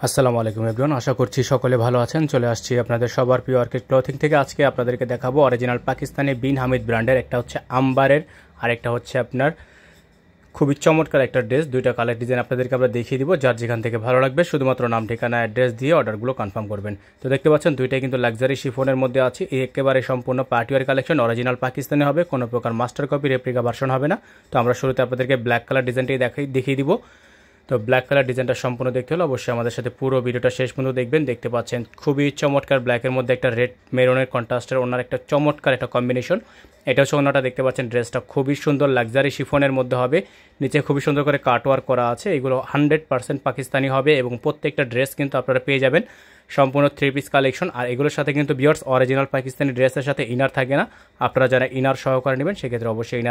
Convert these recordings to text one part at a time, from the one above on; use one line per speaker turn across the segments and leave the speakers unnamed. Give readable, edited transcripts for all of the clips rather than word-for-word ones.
আসসালামু আলাইকুম এভরিওয়ান, আশা করছি সকলে ভালো আছেন। চলে আসছি আপনাদের সবার প্রিয় অর্কিড ক্লথিং থেকে। আজকে আপনাদেরকে দেখাবো অরিজিনাল পাকিস্তানি বিন হামিদ ব্র্যান্ডের একটা হচ্ছে আম্বারের আর একটা হচ্ছে আপনার খুবই চমৎকার একটা ড্রেস। দুইটা কালার ডিজাইন আপনাদেরকে আমরা দেখিয়ে দিব। যার যেখান থেকে ভালো লাগবে শুধুমাত্র নাম ঠিকানা অ্যাড্রেস দিয়ে অর্ডারগুলো কনফার্ম করবেন। তো দেখতে পাচ্ছেন দুইটাই কিন্তু লাক্সারি শিফনের মধ্যে আছে। এই একেবারে সম্পূর্ণ পার্টিওয়ার কালেকশন, অরিজিনাল পাকিস্তানি হবে, কোনো প্রকার মাস্টার কপি রেপ্লিকা ভার্সন হবে না। তো আমরা শুরুতে আপনাদেরকে ব্ল্যাক কালার ডিজাইনটাই দেখিয়ে দিব। তো ব্ল্যাক কালার ডিজাইনটা সম্পূর্ণ দেখতে হলে অবশ্যই আমাদের সাথে পুরো ভিডিওটা শেষ পর্যন্ত দেখবেন। দেখতে পাচ্ছেন খুবই চমৎকার ব্ল্যাকের মধ্যে একটা রেড মেরুনের কন্ট্রাস্টের ওনার একটা চমৎকার একটা কম্বিনেশন। এটা হচ্ছে ওনাটা দেখতে পাচ্ছেন। ড্রেসটা খুবই সুন্দর লাক্সারি শিফনের মধ্যে হবে। নিচে খুবই সুন্দর করে কাটওয়ার্ক করা আছে। এগুলো 100% পাকিস্তানি হবে এবং প্রত্যেকটা ড্রেস কিন্তু আপনারা পেয়ে যাবেন সম্পূর্ণ 3 পিস কালেকশন। আর এগুলোর সাথে কিন্তু ভিউয়ার্স অরিজিনাল পাকিস্তানি ড্রেসের সাথে ইনার থাকে না। আপনারা যারা ইনার সহকারে নেবেন সেক্ষেত্রে অবশ্যই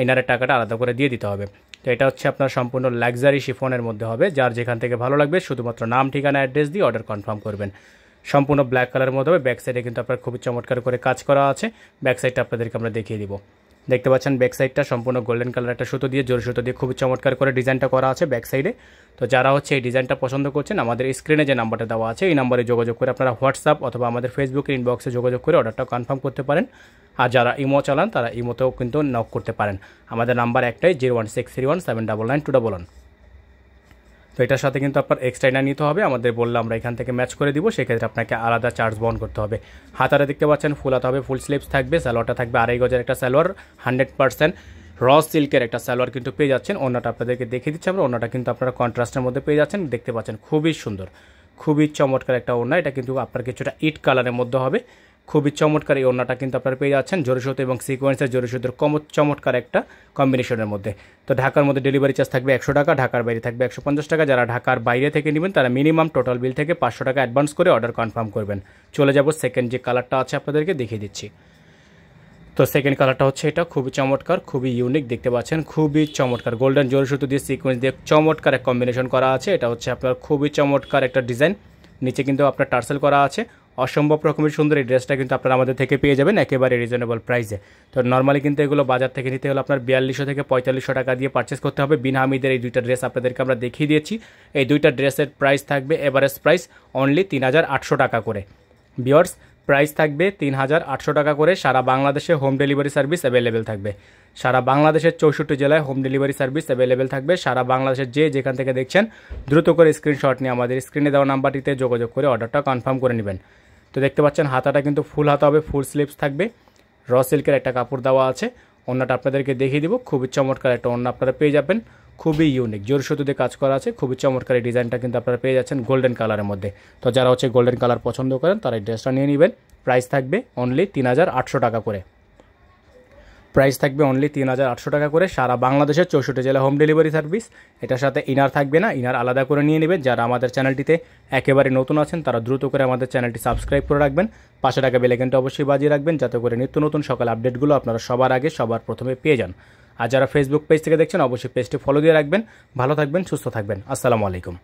ইনারের টাকাটা আলাদা করে দিয়ে দিতে হবে। তো এটা হচ্ছে আপনার সম্পূর্ণ লাক্সারি শিফনের মধ্যে হবে। যার যেখান থেকে ভালো লাগবে শুধুমাত্র নাম ঠিকানা অ্যাড্রেস দিয়ে অর্ডার কনফার্ম করবেন। সম্পূর্ণ ব্ল্যাক কালারের মধ্যে হবে। ব্যাক সাইডে কিন্তু আপনার খুবই চমৎকার করে কাজ করা আছে। ব্যাক সাইডটা আপনাদেরকে আমরা দেখিয়ে দিব। দেখতে পাচ্ছেন ব্যাক সাইডটা সম্পূর্ণ গোল্ডেন কালার একটা সুতো দিয়ে, জোর সুতো দিয়ে খুবই চমৎকার করে ডিজাইনটা করা আছে ব্যাক সাইডে। তো যারা হচ্ছে এই ডিজাইনটা পছন্দ করছেন আমাদের স্ক্রিনে যে নাম্বারটা দেওয়া আছে এই নাম্বারে যোগাযোগ করে আপনারা হোয়াটসঅ্যাপ অথবা আমাদের ফেসবুকের ইনবক্সে যোগাযোগ করে অর্ডারটা কনফার্ম করতে পারেন। আর যারা ইমো চালান তারা ইমোতেও কিন্তু নক করতে পারেন। আমাদের নাম্বার একটাই 01631799211। তো এটার সাথে কিন্তু আপনার এক্সট্রা ইনার নিতে হবে। আমাদের বললে আমরা এখান থেকে ম্যাচ করে দিব, সেক্ষেত্রে আপনাকে আলাদা চার্জ বহন করতে হবে। হাতারে দেখতে পাচ্ছেন ফুল হাতা হবে, ফুল স্লিভস থাকবে, সালোয়ারটা থাকবে 2.5 গজের একটা সালোয়ার, 100% র সিল্কের একটা সালোয়ার কিন্তু পেয়ে যাচ্ছেন। ওনাটা আপনাদেরকে দেখিয়ে দিচ্ছি আমরা। ওনাটা কিন্তু আপনারা কন্ট্রাস্টের মধ্যে পেয়ে যাচ্ছেন। দেখতে পাচ্ছেন খুবই সুন্দর, খুবই চমৎকার একটা ওড়না। এটা কিন্তু আপনার কিছুটা ইট কালারের মধ্যে হবে। খুবই চমৎকার এই ওড়নাটা কিন্তু আপনারা পেয়ে যাচ্ছেন জরিসুতো এবং সিকোয়েন্সের জরিসুতোর চমৎকার একটা কম্বিনেশনের মধ্যে। তো ঢাকার মধ্যে ডেলিভারি চার্জ থাকবে 100 টাকা, ঢাকার বাইরে থাকবে 150 টাকা। যারা ঢাকার বাইরে থেকে নেবেন তারা মিনিমাম টোটাল বিল থেকে 500 টাকা অ্যাডভান্স করে অর্ডার কনফার্ম করবেন। চলে যাব সেকেন্ড যে কালারটা আছে আপনাদেরকে দেখিয়ে দিচ্ছি। তো সেকেন্ড কালারটা হচ্ছে এটা, খুবই চমৎকার, খুবই ইউনিক। দেখতে পাচ্ছেন খুবই চমৎকার গোল্ডেন জরিসুতো দিয়ে সিকোয়েন্স দিয়ে চমৎকার এক কম্বিনেশন করা আছে। এটা হচ্ছে আপনার খুবই চমৎকার একটা ডিজাইন। নিচে কিন্তু আপনার টার্সেল করা আছে। অসম্ভব রকমের সুন্দর এই ড্রেসটা কিন্তু আপনারা আমাদের থেকে পেয়ে যাবেন একেবারে রিজনেবল প্রাইসে। তো নর্মালি কিন্তু এগুলো বাজার থেকে নিতে হলে আপনার 4200 থেকে 4500 টাকা দিয়ে পারচেস করতে হবে। বিন হামিদের এই দুইটা ড্রেস আপনাদেরকে আমরা দেখিয়ে দিয়েছি। এই দুইটা ড্রেসের প্রাইস থাকবে এভারেজ প্রাইস অনলি 3800 টাকা করে। ভিউয়ার্স প্রাইস থাকবে 3800 টাকা করে। সারা বাংলাদেশে হোম ডেলিভারি সার্ভিস অ্যাভেলেবেল থাকবে। সারা বাংলাদেশের 64 জেলায় হোম ডেলিভারি সার্ভিস অ্যাভেলেবেল থাকবে। সারা বাংলাদেশের যেখান থেকে দেখছেন দ্রুত করে স্ক্রিনশট নিয়ে আমাদের স্ক্রিনে দেওয়া নাম্বারটিতে যোগাযোগ করে অর্ডারটা কনফার্ম করে নেবেন। তো দেখতে পাচ্ছেন হাতাটা কিন্তু ফুল হাতা হবে, ফুল স্লিভস থাকবে, র সিল্কের একটা কাপড় দেওয়া আছে। ওড়নাটা আপনাদেরকে দেখিয়ে দিব। খুবই চমৎকার একটা ওড়না আপনারা পেয়ে যাবেন, খুবই ইউনিক, জোর সুতো দিয়ে কাজ করা আছে। খুবই চমৎকার এই ডিজাইনটা কিন্তু আপনারা পেয়ে যাচ্ছেন গোল্ডেন কালারের মধ্যে। তো যারা হচ্ছে গোল্ডেন কালার পছন্দ করেন তারা এই ড্রেসটা নিয়ে নেবেন। প্রাইস থাকবে অনলি 3800 টাকা করে। প্রাইস থাকবে অনলি 3800 টাকা করে। সারা বাংলাদেশের 64 জেলা হোম ডেলিভারি সার্ভিস। এটার সাথে ইনার থাকবে না, ইনার আলাদা করে নিয়ে নেবেন। যারা আমাদের চ্যানেলটিতে একেবারে নতুন আছেন তারা দ্রুত করে আমাদের চ্যানেলটি সাবস্ক্রাইব করে রাখবেন। পাশে টাকা বেল আইকনটা অবশ্যই বাজিয়ে রাখবেন যাতে করে নিত্য নতুন সকাল আপডেটগুলো আপনারা সবার আগে সবার প্রথমে পেয়ে যান। আর যারা ফেসবুক পেজ থেকে দেখছেন অবশ্যই পেজটি ফলো দিয়ে রাখবেন। ভালো থাকবেন, সুস্থ থাকবেন। আসসালামু আলাইকুম।